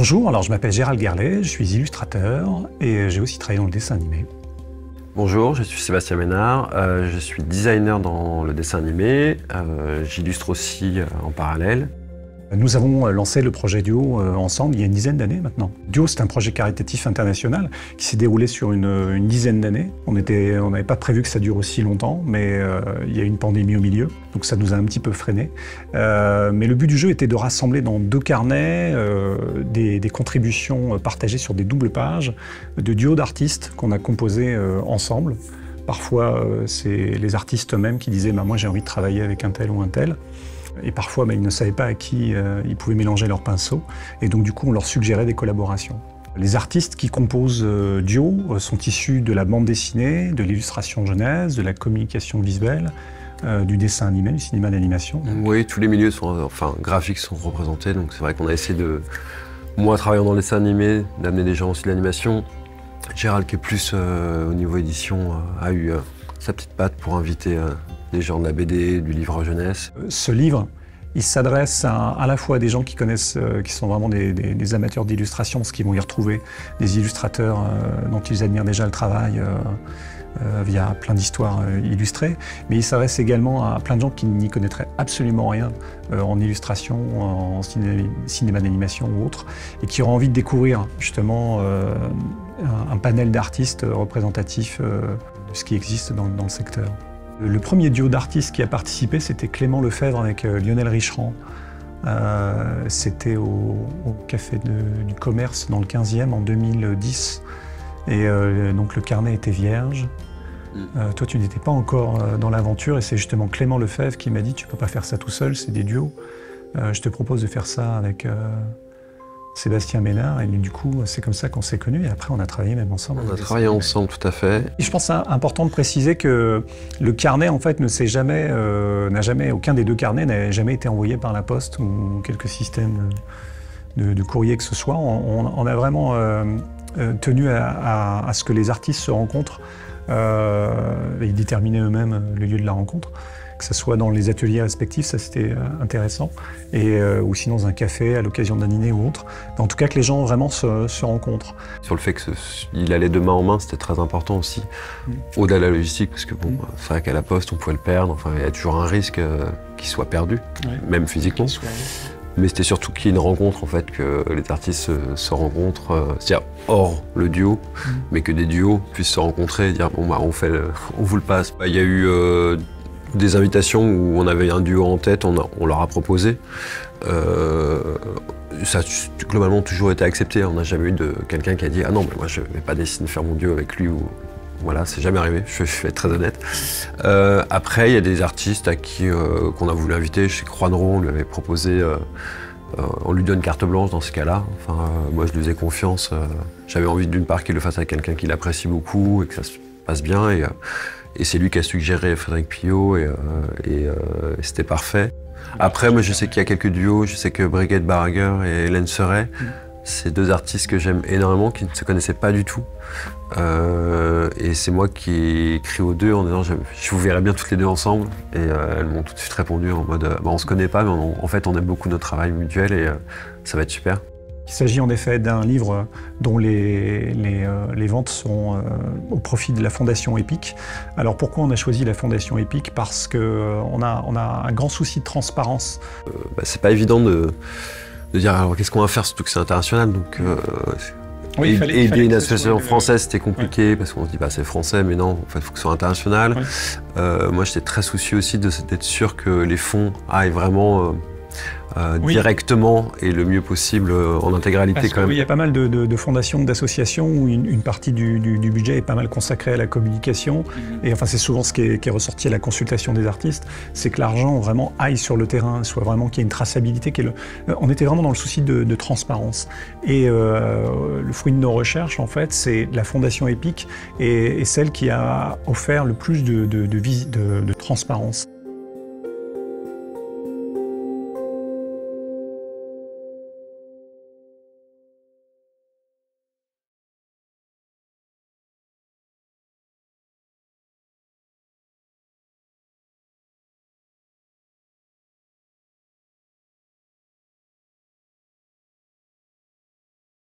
Bonjour, alors je m'appelle Gérald Gerlet, je suis illustrateur et j'ai aussi travaillé dans le dessin animé. Bonjour, je suis Sébastien Ménard, je suis designer dans le dessin animé, j'illustre aussi en parallèle. Nous avons lancé le projet Duo ensemble il y a une dizaine d'années maintenant. Duo, c'est un projet caritatif international qui s'est déroulé sur une dizaine d'années. On n'avait pas prévu que ça dure aussi longtemps, mais il y a eu une pandémie au milieu, donc ça nous a un petit peu freiné. Mais le but du jeu était de rassembler dans 2 carnets des contributions partagées sur des doubles pages de duos d'artistes qu'on a composés ensemble. Parfois, c'est les artistes eux-mêmes qui disaient moi j'ai envie de travailler avec un tel ou un tel. Et parfois, ils ne savaient pas à qui ils pouvaient mélanger leurs pinceaux. Et donc, du coup, on leur suggérait des collaborations. Les artistes qui composent Duo sont issus de la bande dessinée, de l'illustration jeunesse, de la communication visuelle, du dessin animé, du cinéma d'animation. Oui, tous les milieux graphiques sont représentés. Donc, c'est vrai qu'on a essayé de, moi, travaillant dans le dessin animé, d'amener des gens aussi de l'animation. Gérald, qui est plus au niveau édition, a eu sa petite patte pour inviter des gens de la BD, du livre jeunesse. Ce livre, il s'adresse à la fois à des gens qui connaissent, qui sont vraiment des amateurs d'illustration, parce qu'ils vont y retrouver des illustrateurs dont ils admirent déjà le travail via plein d'histoires illustrées, mais il s'adresse également à plein de gens qui n'y connaîtraient absolument rien en illustration, en cinéma d'animation ou autre, et qui auront envie de découvrir justement un panel d'artistes représentatifs de ce qui existe dans le secteur. Le premier duo d'artistes qui a participé, c'était Clément Lefebvre avec Lionel Richerand. C'était au Café du Commerce dans le 15e en 2010. Et donc le carnet était vierge. Toi, tu n'étais pas encore dans l'aventure et c'est justement Clément Lefebvre qui m'a dit « Tu ne peux pas faire ça tout seul, c'est des duos. Je te propose de faire ça avec Sébastien Ménard ». Et du coup, c'est comme ça qu'on s'est connus et après on a travaillé même ensemble. On a travaillé ensemble, tout à fait. Et je pense que c'est important de préciser que le carnet, en fait, aucun des 2 carnets n'a jamais été envoyé par la poste ou quelques systèmes de courrier que ce soit. On a vraiment tenu à ce que les artistes se rencontrent et déterminer eux-mêmes le lieu de la rencontre. Que ce soit dans les ateliers respectifs, ça c'était intéressant, ou sinon dans un café à l'occasion d'un dîner ou autre. Mais en tout cas que les gens vraiment se rencontrent. Sur le fait qu'il allait de main en main, c'était très important aussi, au-delà de la logistique, parce que bon, c'est vrai qu'à la poste on pouvait le perdre, enfin il y a toujours un risque qu'il soit perdu, même physiquement. Mais c'était surtout qu'il y ait une rencontre, en fait, que les artistes se rencontrent, c'est-à-dire hors le duo, mais que des duos puissent se rencontrer et dire bon bah on vous le passe. Il y a eu des invitations où on avait un duo en tête, on leur a proposé. Ça a globalement toujours été accepté. On n'a jamais eu de quelqu'un qui a dit « Ah non, mais moi je ne vais pas décider de faire mon duo avec lui » ou voilà, c'est jamais arrivé, je vais être très honnête. Après, il y a des artistes à qui qu'on a voulu inviter. Chez Croix-Nron, on lui avait proposé, on lui donne carte blanche dans ce cas-là. Enfin, moi je lui faisais confiance. J'avais envie d'une part qu'il le fasse avec quelqu'un qu'il apprécie beaucoup et que ça se passe bien. Et c'est lui qui a suggéré Frédéric Pillot et c'était parfait. Après, moi je sais qu'il y a quelques duos, je sais que Brigitte Baraguer et Hélène Seuret, c'est 2 artistes que j'aime énormément, qui ne se connaissaient pas du tout. Et c'est moi qui ai écrit aux 2 en disant je vous verrai bien toutes les 2 ensemble. Et elles m'ont tout de suite répondu en mode on se connaît pas, mais en fait on aime beaucoup notre travail mutuel et ça va être super. Il s'agit en effet d'un livre dont les ventes sont au profit de la Fondation EPIC. Alors pourquoi on a choisi la Fondation EPIC? Parce qu'on a un grand souci de transparence. C'est pas évident de dire alors qu'est-ce qu'on va faire, surtout que c'est international. Donc, oui, et bien une association française, c'était compliqué parce qu'on se dit c'est français, mais non, en fait, il faut que ce soit international. Moi, j'étais très soucieux aussi d'être sûr que les fonds aillent vraiment directement et le mieux possible en intégralité. Parce quand même. Il y a pas mal de fondations, d'associations où une partie du budget est pas mal consacrée à la communication. Et enfin, c'est souvent ce qui est ressorti à la consultation des artistes, c'est que l'argent vraiment aille sur le terrain, soit vraiment qu'il y ait une traçabilité. On était vraiment dans le souci de transparence. Et le fruit de nos recherches, en fait, c'est la Fondation EPIC et celle qui a offert le plus de transparence.